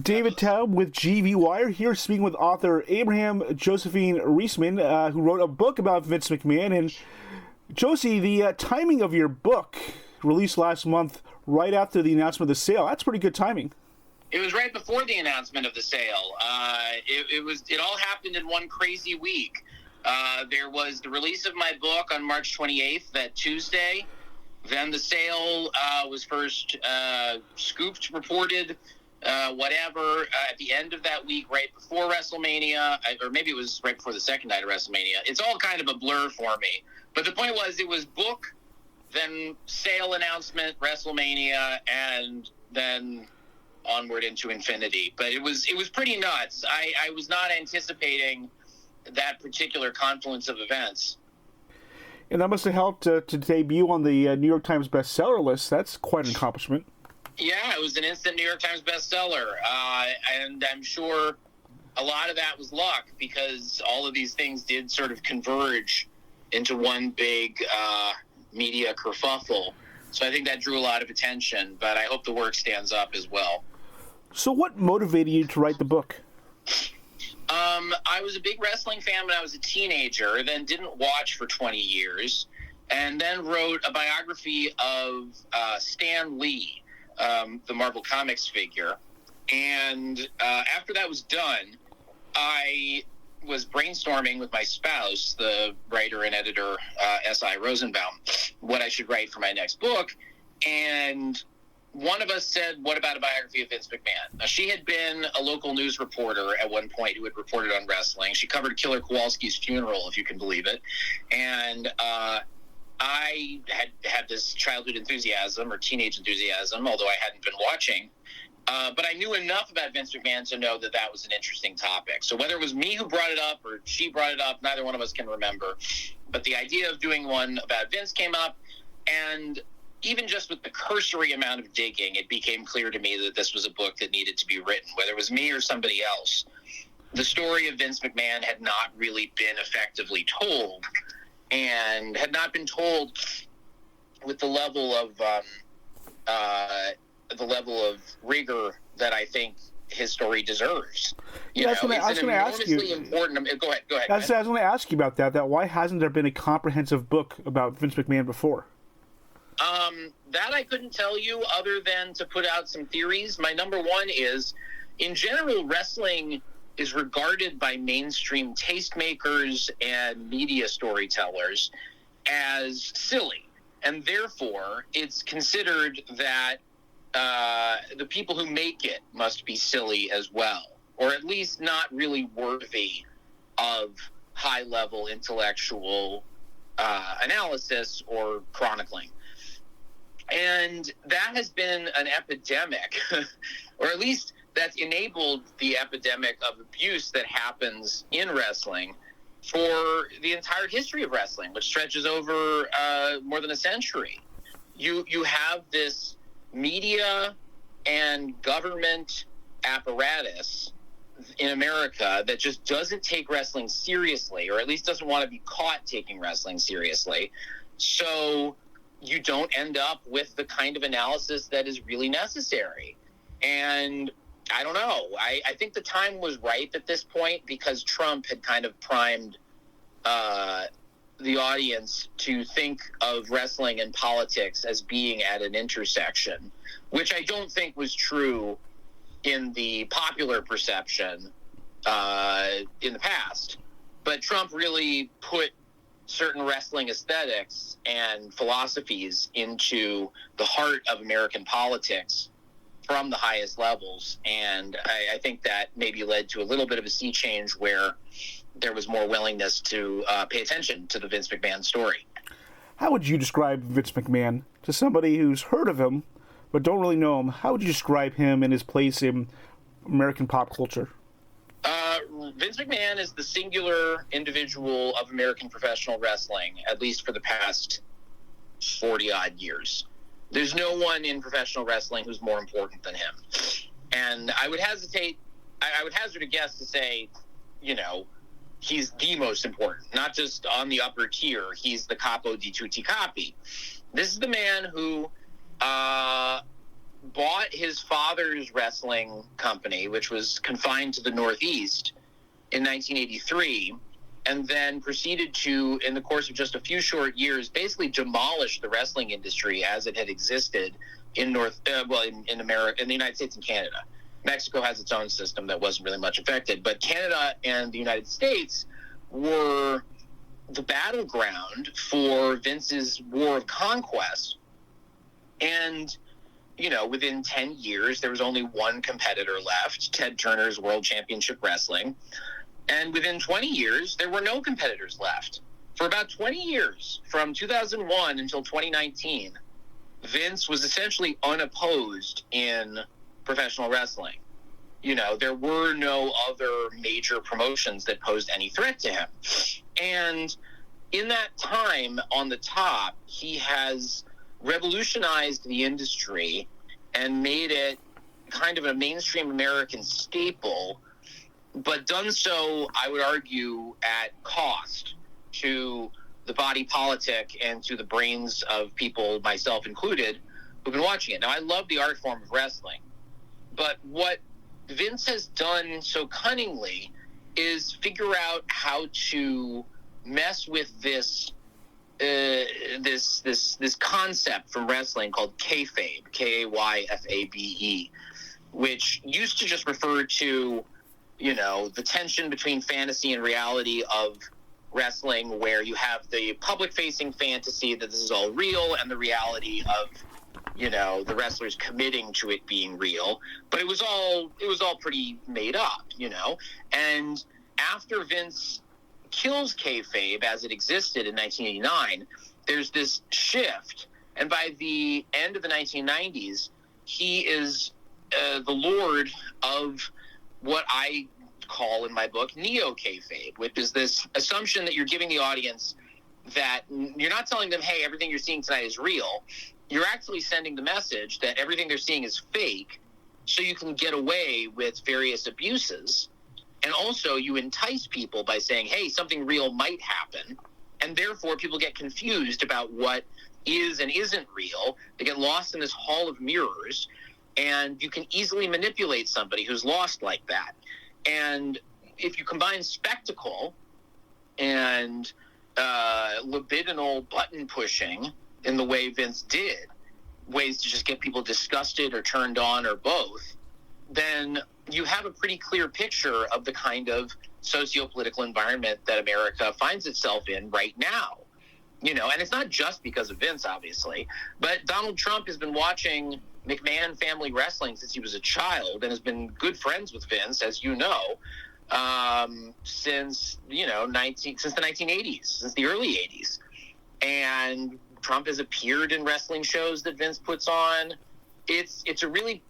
David Taub with GV Wire here, speaking with author Abraham Josephine Riesman, who wrote a book about Vince McMahon. And Josie, the timing of your book, released last month, right after the announcement of the sale, that's pretty good timing. It was right before the announcement of the sale. It all happened in one crazy week. There was the release of my book on March 28th, that Tuesday. Then the sale was first scooped, reported, whatever, at the end of that week, right before WrestleMania, or maybe it was right before the second night of WrestleMania. It's all kind of a blur for me. But the point was, it was book, then sale announcement, WrestleMania, and then onward into infinity. But it was pretty nuts. I was not anticipating that particular confluence of events. And that must have helped to debut on the New York Times Bestseller list. That's quite an accomplishment. Yeah, it was an instant New York Times bestseller, and I'm sure a lot of that was luck, because all of these things did sort of converge into one big media kerfuffle. So I think that drew a lot of attention, but I hope the work stands up as well. So what motivated you to write the book? I was a big wrestling fan when I was a teenager, then didn't watch for 20 years, and then wrote a biography of Stan Lee, the Marvel Comics figure. And after that was done, I was brainstorming with my spouse, the writer and editor, S.I. Rosenbaum, what I should write for my next book. And one of us said, what about a biography of Vince McMahon? Now, she had been a local news reporter at one point who had reported on wrestling. She covered Killer Kowalski's funeral, if you can believe it. And I had this childhood enthusiasm or teenage enthusiasm, although I hadn't been watching. But I knew enough about Vince McMahon to know that was an interesting topic. So whether it was me who brought it up or she brought it up, neither one of us can remember. But the idea of doing one about Vince came up, and even just with the cursory amount of digging, it became clear to me that this was a book that needed to be written, whether it was me or somebody else. The story of Vince McMahon had not really been effectively told, and had not been told with the level of rigor that I think his story deserves. I was going to ask you. Important. Go ahead. I was going to ask you about that. That why hasn't there been a comprehensive book about Vince McMahon before? That I couldn't tell you, other than to put out some theories. My number one is, in general, wrestling is regarded by mainstream tastemakers and media storytellers as silly. And therefore, it's considered that the people who make it must be silly as well, or at least not really worthy of high-level intellectual analysis or chronicling. And that has been an epidemic, or at least that's enabled the epidemic of abuse that happens in wrestling for the entire history of wrestling, which stretches over more than a century. You have this media and government apparatus in America that just doesn't take wrestling seriously, or at least doesn't want to be caught taking wrestling seriously. So you don't end up with the kind of analysis that is really necessary. And I don't know. I think the time was ripe at this point, because Trump had kind of primed the audience to think of wrestling and politics as being at an intersection, which I don't think was true in the popular perception in the past. But Trump really put certain wrestling aesthetics and philosophies into the heart of American politics from the highest levels. And I think that maybe led to a little bit of a sea change where there was more willingness to pay attention to the Vince McMahon story. How would you describe Vince McMahon to somebody who's heard of him but don't really know him? How would you describe him and his place in American pop culture? Vince McMahon is the singular individual of American professional wrestling, at least for the past 40-odd years. There's no one in professional wrestling who's more important than him. And I would hazard a guess to say, he's the most important, not just on the upper tier. He's the capo di tutti capi. This is the man who bought his father's wrestling company, which was confined to the Northeast, in 1983, and then proceeded to, in the course of just a few short years, basically demolish the wrestling industry as it had existed in in America, in the United States and Canada. Mexico has its own system that wasn't really much affected, but Canada and the United States were the battleground for Vince's war of conquest. And, you know, within 10 years, there was only one competitor left, Ted Turner's World Championship Wrestling. And within 20 years, there were no competitors left. For about 20 years, from 2001 until 2019, Vince was essentially unopposed in professional wrestling. You know, there were no other major promotions that posed any threat to him. And in that time on the top, he has revolutionized the industry and made it kind of a mainstream American staple, but done so, I would argue, at cost to the body politic and to the brains of people, myself included, who've been watching it. Now, I love the art form of wrestling, but what Vince has done so cunningly is figure out how to mess with this concept from wrestling called kayfabe, Kayfabe, which used to just refer to, you know, the tension between fantasy and reality of wrestling, where you have the public-facing fantasy that this is all real and the reality of, you know, the wrestlers committing to it being real. But it was all pretty made up, you know. And after Vince kills kayfabe as it existed in 1989, there's this shift, and by the end of the 1990s, he is the lord of what I call in my book neo-kayfabe, which is this assumption that you're giving the audience that you're not telling them, hey, everything you're seeing tonight is real. You're actually sending the message that everything they're seeing is fake, so you can get away with various abuses. And also you entice people by saying, hey, something real might happen. And therefore people get confused about what is and isn't real. They get lost in this hall of mirrors, and you can easily manipulate somebody who's lost like that. And if you combine spectacle and libidinal button pushing in the way Vince did, ways to just get people disgusted or turned on or both, then you have a pretty clear picture of the kind of socio-political environment that America finds itself in right now. You know, and it's not just because of Vince, obviously, but Donald Trump has been watching McMahon family wrestling since he was a child and has been good friends with Vince, as you know, since the 1980s, since the early 80s. And Trump has appeared in wrestling shows that Vince puts on. It's a really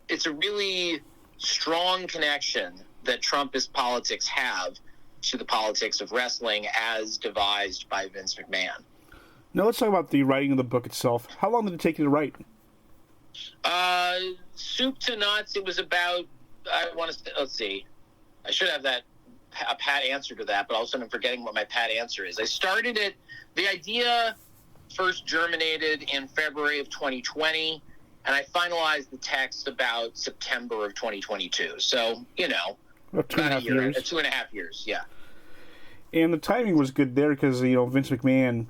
strong connection that Trumpist politics have to the politics of wrestling as devised by Vince McMahon. Now let's talk about the writing of the book itself. How long did it take you to write? Soup to nuts, it was about, let's see, I should have a pat answer to that, but all of a sudden I'm forgetting what my pat answer is. I started it, the idea first germinated in February of 2020, and I finalized the text about September of 2022. So, about 2.5 years. 2.5 years, yeah. And the timing was good there because, Vince McMahon,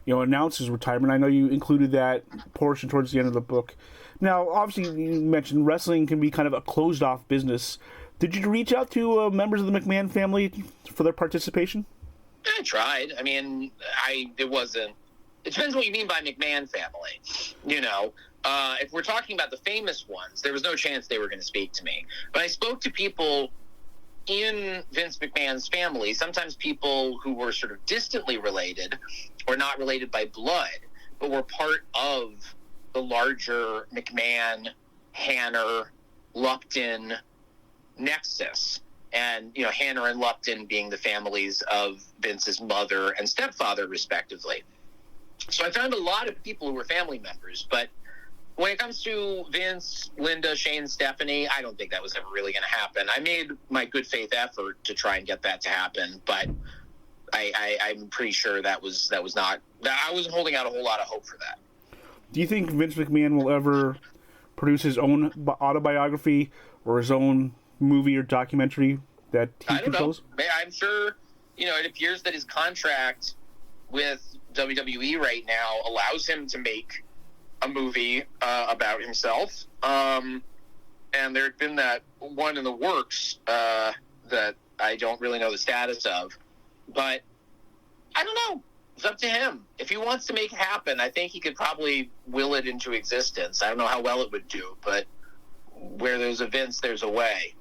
announced his retirement. I know you included that portion towards the end of the book. Now, obviously, you mentioned wrestling can be kind of a closed-off business. Did you reach out to members of the McMahon family for their participation? I tried. I mean, it depends what you mean by McMahon family. If we're talking about the famous ones, there was no chance they were going to speak to me. But I spoke to people in Vince McMahon's family, sometimes people who were sort of distantly related or not related by blood, but were part of the larger McMahon, Hanner, Lupton nexus. And, Hanner and Lupton being the families of Vince's mother and stepfather, respectively. So I found a lot of people who were family members, but when it comes to Vince, Linda, Shane, Stephanie, I don't think that was ever really going to happen. I made my good faith effort to try and get that to happen, but I'm pretty sure that was not. I wasn't holding out a whole lot of hope for that. Do you think Vince McMahon will ever produce his own autobiography or his own movie or documentary that he controls? I'm sure, it appears that his contract with WWE right now allows him to make a movie about himself. And there had been that one in the works that I don't really know the status of. But I don't know. It's up to him. If he wants to make it happen, I think he could probably will it into existence. I don't know how well it would do, but where there's events, there's a way.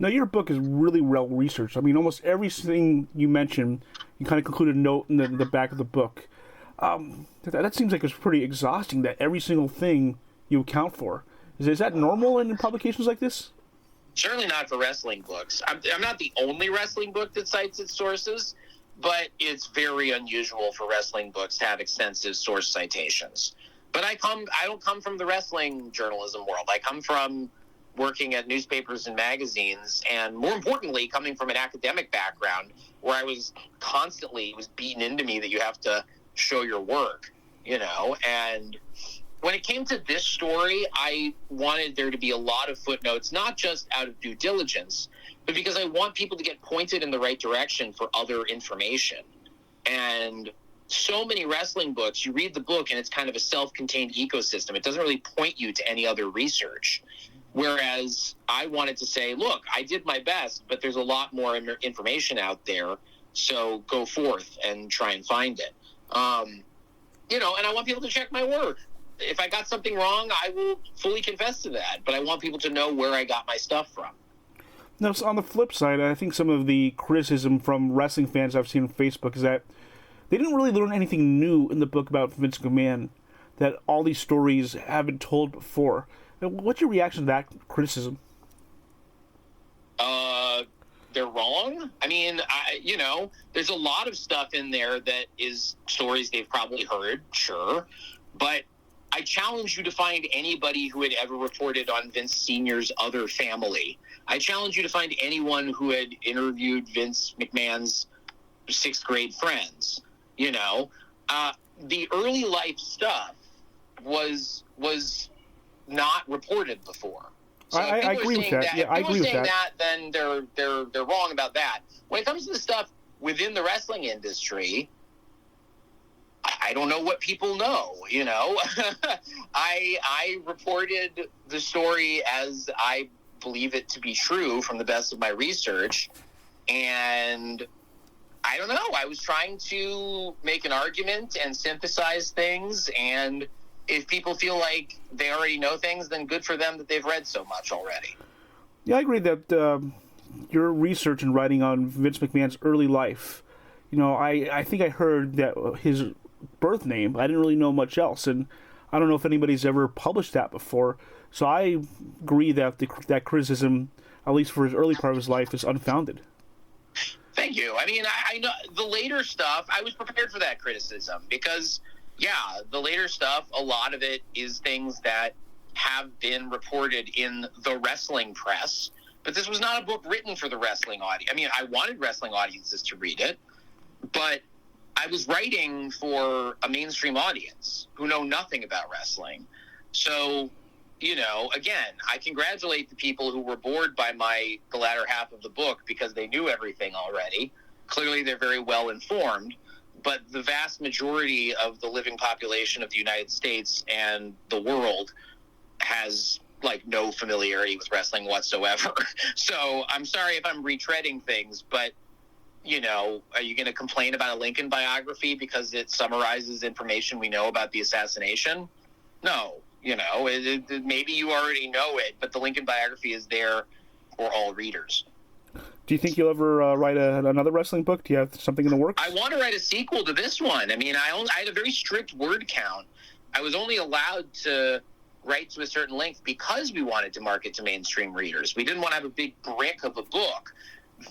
Now, your book is really well researched. I mean, almost everything you mention, you kind of conclude a note in the back of the book. That seems like it's pretty exhausting, that every single thing you account for. Is that normal in publications like this? Certainly not for wrestling books. I'm not the only wrestling book that cites its sources, but it's very unusual for wrestling books to have extensive source citations. But I don't come from the wrestling journalism world. I come from working at newspapers and magazines, and more importantly, coming from an academic background where it was beaten into me that you have to show your work, and when it came to this story, I wanted there to be a lot of footnotes, not just out of due diligence, but because I want people to get pointed in the right direction for other information. And so many wrestling books, you read the book and it's kind of a self-contained ecosystem. It doesn't really point you to any other research. Whereas I wanted to say, look, I did my best, but there's a lot more information out there, so go forth and try and find it. And I want people to check my work. If I got something wrong, I will fully confess to that, but I want people to know where I got my stuff from. Now, so on the flip side, I think some of the criticism from wrestling fans I've seen on Facebook is that they didn't really learn anything new in the book about Vince McMahon, that all these stories have been told before. Now, what's your reaction to that criticism? They're wrong. I mean, there's a lot of stuff in there that is stories they've probably heard, sure, but I challenge you to find anybody who had ever reported on Vince Sr.'s other family. I challenge you to find anyone who had interviewed Vince McMahon's sixth grade friends. The early life stuff was not reported before. So I agree with that. Yeah, I agree with that. Then they're wrong about that. When it comes to the stuff within the wrestling industry, I don't know what people know, I reported the story as I believe it to be true from the best of my research, and I don't know, I was trying to make an argument and synthesize things, and if people feel like they already know things, then good for them that they've read so much already. Yeah, I agree that your research and writing on Vince McMahon's early life, I think I heard that his birth name, I didn't really know much else, and I don't know if anybody's ever published that before, so I agree that that criticism, at least for his early part of his life, is unfounded. Thank you. I mean, I know the later stuff, I was prepared for that criticism, because the later stuff, a lot of it is things that have been reported in the wrestling press, but this was not a book written for the wrestling audience. I mean, I wanted wrestling audiences to read it, but I was writing for a mainstream audience who know nothing about wrestling. So, again, I congratulate the people who were bored by the latter half of the book because they knew everything already. Clearly, they're very well informed, but the vast majority of the living population of the United States and the world has no familiarity with wrestling whatsoever. So I'm sorry if I'm retreading things, but are you going to complain about a Lincoln biography because it summarizes information we know about the assassination? No. Maybe you already know it, but the Lincoln biography is there for all readers. Do you think you'll ever write another wrestling book? Do you have something in the works? I want to write a sequel to this one. I mean, I had a very strict word count. I was only allowed to write to a certain length because we wanted to market to mainstream readers. We didn't want to have a big brick of a book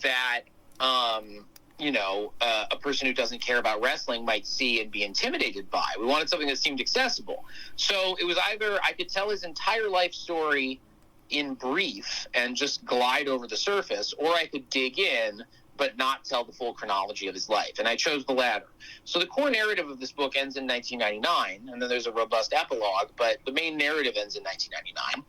that a person who doesn't care about wrestling might see and be intimidated by. We wanted something that seemed accessible. So it was either I could tell his entire life story in brief and just glide over the surface, or I could dig in but not tell the full chronology of his life. And I chose the latter. So the core narrative of this book ends in 1999, and then there's a robust epilogue, but the main narrative ends in 1999.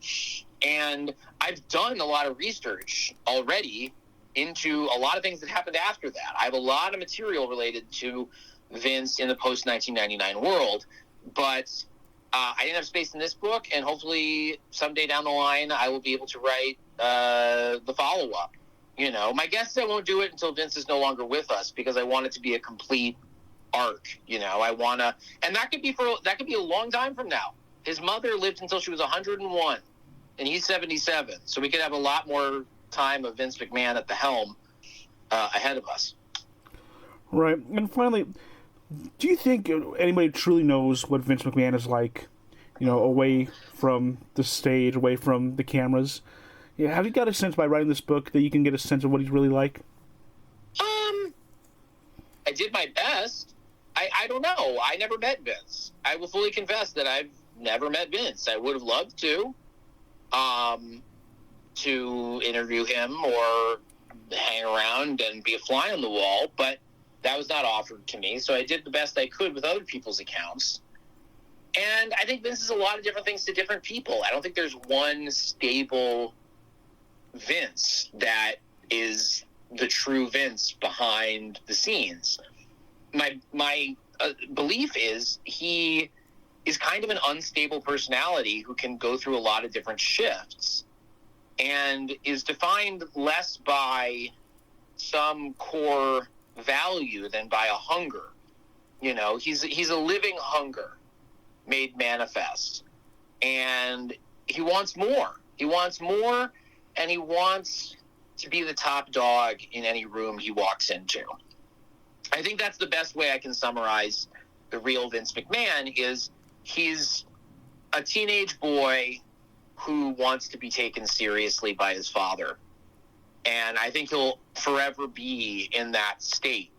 And I've done a lot of research already into a lot of things that happened after that. I have a lot of material related to Vince in the post-1999 world, but I didn't have space in this book, and hopefully someday down the line I will be able to write the follow-up. You know, my guess is I won't do it until Vince is no longer with us, because I want it to be a complete arc. You know, I want to, and that could be a long time from now. His mother lived until she was 101, and he's 77, so we could have a lot more time of Vince McMahon at the helm ahead of us. Right, and finally, do you think anybody truly knows what Vince McMahon is like? You know, away from the stage, away from the cameras. Yeah, have you got a sense by writing this book that you can get a sense of what he's really like? I did my best. I don't know. I never met Vince. I will fully confess that I've never met Vince. I would have loved to interview him or hang around and be a fly on the wall, but that was not offered to me. So I did the best I could with other people's accounts. And I think Vince is a lot of different things to different people. I don't think there's one stable Vince that is the true Vince behind the scenes. My belief is he is kind of an unstable personality who can go through a lot of different shifts and is defined less by some core value than by a hunger. You know, he's a living hunger made manifest, and he wants more. He wants more, and he wants to be the top dog in any room he walks into. I think that's the best way I can summarize the real Vince McMahon. Is he's a teenage boy who wants to be taken seriously by his father. And I think he'll forever be in that state.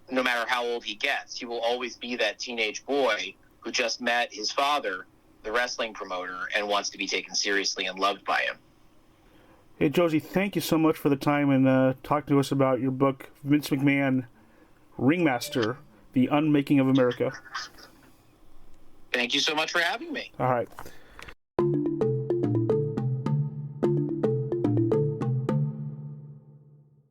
No matter how old he gets, he will always be that teenage boy who just met his father, the wrestling promoter, and wants to be taken seriously and loved by him. Hey, Josie, thank you so much for the time and talking to us about your book, Vince McMahon, Ringmaster, The Unmaking of America. Thank you so much for having me. All right.